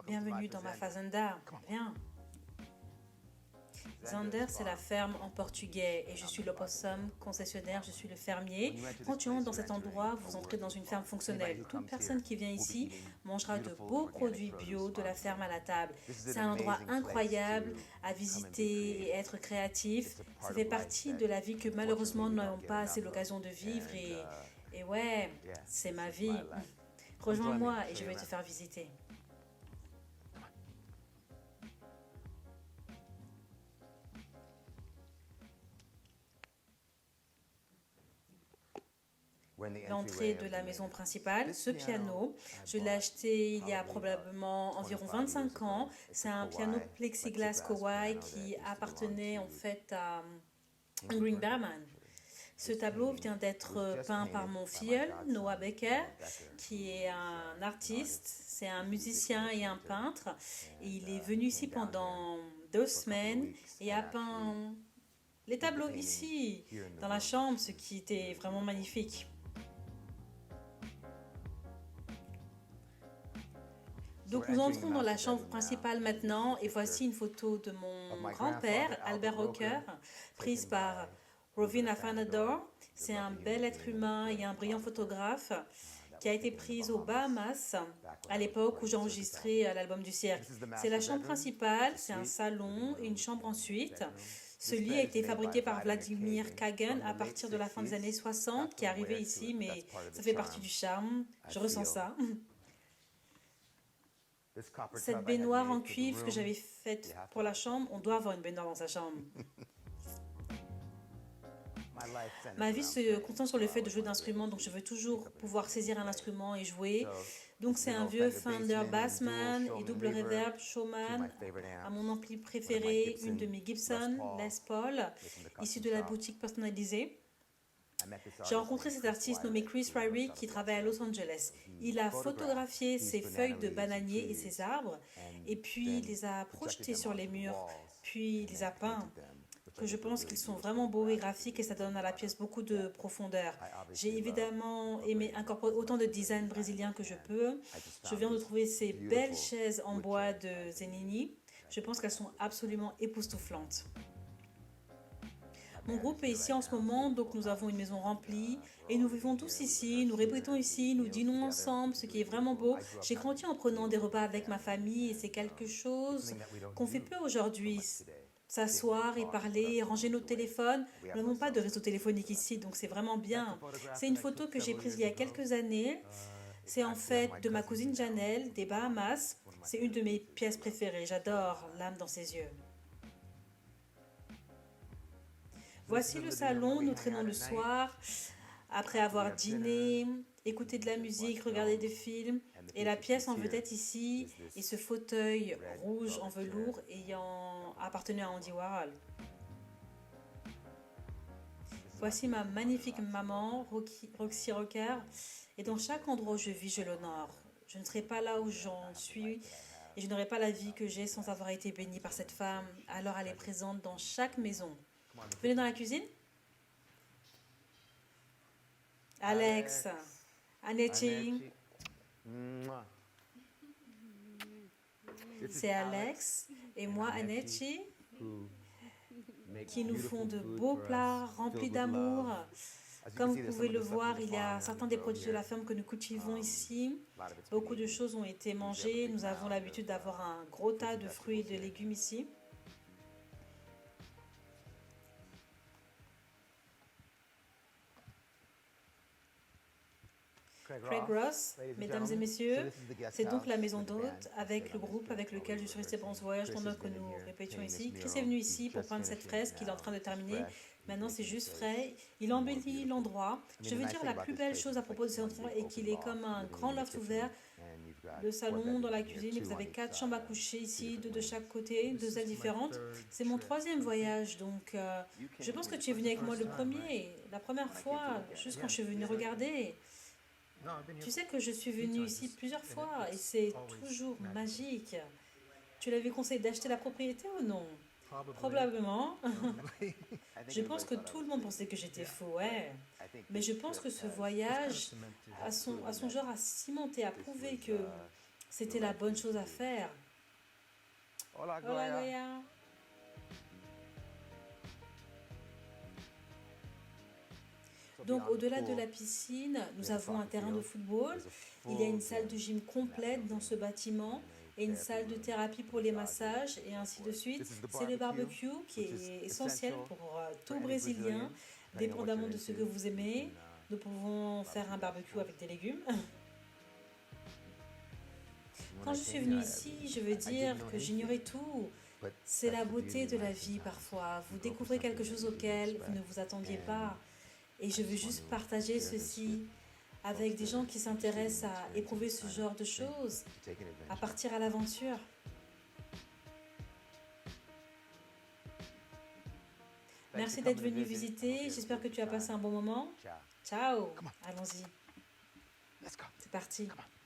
Bienvenue dans ma fazenda. Viens. Zander, c'est la ferme en portugais et je suis l'opossum concessionnaire, je suis le fermier. Quand tu entres dans cet endroit, vous entrez dans une ferme fonctionnelle. Toute personne qui vient ici mangera de beaux produits bio de la ferme à la table. C'est un endroit incroyable à visiter et être créatif. Ça fait partie de la vie que malheureusement nous n'avons pas assez l'occasion de vivre et ouais, c'est ma vie. Rejoins-moi et je vais te faire visiter. L'entrée de la maison principale, ce piano, je l'ai acheté il y a probablement environ 25 ans. C'est un piano plexiglas Kawai qui appartenait en fait à Ingrid Bergman. Ce tableau vient d'être peint par mon filleul, Noah Becker, qui est un artiste, c'est un musicien et un peintre. Et il est venu ici pendant 2 semaines et a peint les tableaux ici, dans la chambre, ce qui était vraiment magnifique. Donc nous entrons dans la chambre principale maintenant et voici une photo de mon grand-père, Albert Rocker, prise par Rovina Fanador. C'est un bel être humain et un brillant photographe qui a été prise aux Bahamas à l'époque où j'enregistrais l'album du cirque. C'est la chambre principale, c'est un salon et une chambre ensuite. Ce lit a été fabriqué par Vladimir Kagan à partir de la fin des années 60, qui est arrivé ici, mais ça fait partie du charme. Je ressens ça. Cette baignoire en cuivre que j'avais faite pour la chambre, on doit avoir une baignoire dans sa chambre. Ma vie se concentre sur le fait de jouer d'instruments, donc je veux toujours pouvoir saisir un instrument et jouer. Donc c'est un vieux Fender Bassman et double reverb Showman à mon ampli préféré, une de mes Gibson Les Paul, issue de la boutique personnalisée. J'ai rencontré cet artiste nommé Chris Ryrie qui travaille à Los Angeles. Il a photographié ses feuilles de bananier et ses arbres, et puis les a projetés sur les murs, puis les a peints. Que je pense qu'ils sont vraiment beaux et graphiques et ça donne à la pièce beaucoup de profondeur. J'ai évidemment aimé incorporer autant de design brésilien que je peux. Je viens de trouver ces belles chaises en bois de Zenini. Je pense qu'elles sont absolument époustouflantes. Mon groupe est ici en ce moment, donc nous avons une maison remplie et nous vivons tous ici, nous répétons ici, nous dînons ensemble, ce qui est vraiment beau. J'ai grandi en prenant des repas avec ma famille et c'est quelque chose qu'on fait peu aujourd'hui. S'asseoir et parler, et ranger nos téléphones. Nous n'avons pas de réseau téléphonique ici, donc c'est vraiment bien. C'est une photo que j'ai prise il y a quelques années. C'est en fait de ma cousine Janelle, des Bahamas. C'est une de mes pièces préférées. J'adore l'âme dans ses yeux. Voici le salon, nous traînons le soir, après avoir dîné, écouté de la musique, regardé des films. Et la pièce en vedette ici est ce fauteuil rouge en velours ayant appartenu à Andy Warhol. Voici ma magnifique maman, Roxy Rocker. Et dans chaque endroit où je vis, je l'honore. Je ne serai pas là où j'en suis et je n'aurai pas la vie que j'ai sans avoir été bénie par cette femme. Alors elle est présente dans chaque maison. Venez dans la cuisine. Alex, Anechi, c'est Alex et moi, Anechi, qui nous font de beaux plats remplis d'amour. Comme vous pouvez le voir, il y a certains des produits de la ferme que nous cultivons ici. Beaucoup de choses ont été mangées. Nous avons l'habitude d'avoir un gros tas de fruits et de légumes ici. Craig Ross, mesdames et messieurs, c'est donc la maison d'hôte avec le groupe avec lequel je suis restée pendant ce voyage pendant que nous répétions ici. Chris est venu ici pour peindre cette fresque qu'il est en train de terminer. Maintenant, c'est juste frais. Il embellit l'endroit. Je veux dire, la plus belle chose à propos de cet endroit est qu'il est comme un grand loft ouvert. Le salon, dans la cuisine, et vous avez 4 chambres à coucher ici, 2 de chaque côté, 2 ailes différentes. C'est mon 3e voyage, donc je pense que tu es venu avec moi le premier, la première fois, juste quand je suis venue regarder. Tu sais que je suis venue ici plusieurs fois et c'est toujours magique. Tu l'avais conseillé d'acheter la propriété ou non? Probablement. Je pense que tout le monde pensait que j'étais fou, ouais. Mais je pense que ce voyage a son genre à cimenter, à prouver que C'était la bonne chose à faire. Hola, Hola, Goya. Goya. Donc, au-delà de la piscine, nous avons un terrain de football. Il y a une salle de gym complète dans ce bâtiment et une salle de thérapie pour les massages et ainsi de suite. C'est le barbecue qui est essentiel pour tout Brésilien, dépendamment de ce que vous aimez. Nous pouvons faire un barbecue avec des légumes. Quand je suis venue ici, je veux dire que j'ignorais tout. C'est la beauté de la vie parfois. Vous découvrez quelque chose auquel vous ne vous attendiez pas. Et je veux juste partager ceci avec des gens qui s'intéressent à éprouver ce genre de choses, à partir à l'aventure. Merci d'être venu visiter. J'espère que tu as passé un bon moment. Ciao. Ciao. Come on. Allons-y. Let's go. C'est parti. Come on.